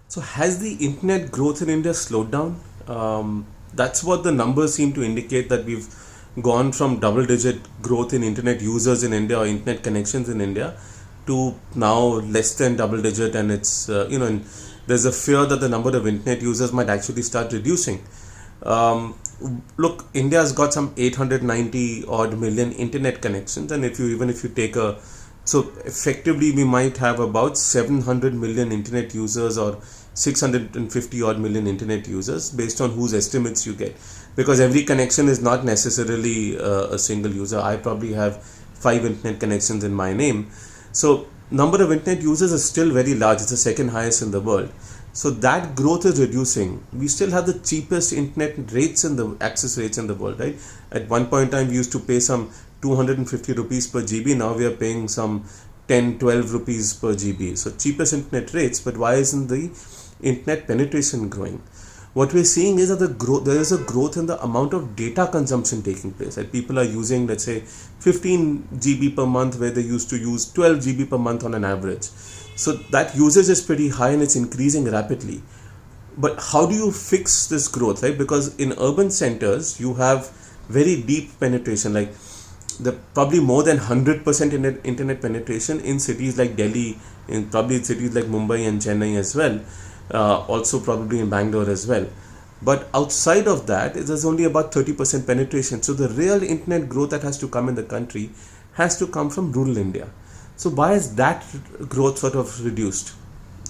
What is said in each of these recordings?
So has the internet growth in India slowed down? That's what the numbers seem to indicate, that we've gone from double digit growth in internet users in India or internet connections in India to now less than double digit, and it's and there's a fear that the number of internet users might actually start reducing. Um, Look, India's got some 890 odd million internet connections, and if you take a, so effectively we might have about 700 million internet users or 650 odd million internet users based on whose estimates you get, because every connection is not necessarily a single user. I probably have 5 internet connections in my name, so number of internet users is still very large. It's the second highest in the world. So that growth is reducing. We still have the cheapest internet rates in the access rates in the world, right? At one point in time, we used to pay some 250 rupees per GB. Now we are paying some 10, 12 rupees per GB. So cheapest internet rates, but why isn't the internet penetration growing? What we're seeing is that there is a growth in the amount of data consumption taking place. That people are using, let's say, 15 GB per month, where they used to use 12 GB per month on an average. So that usage is pretty high and it's increasing rapidly. But how do you fix this growth, right? Because in urban centers, you have very deep penetration, like the probably more than 100% internet penetration in cities like Delhi, in probably cities like Mumbai and Chennai as well, also probably in Bangalore as well. But outside of that, there's only about 30% penetration. So the real internet growth that has to come in the country has to come from rural India. So why is that growth sort of reduced?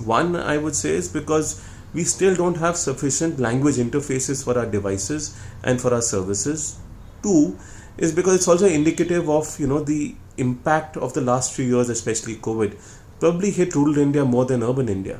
One, I would say, is because we still don't have sufficient language interfaces for our devices and for our services. Two is because it's also indicative of the impact of the last few years, especially COVID, probably hit rural India more than urban India.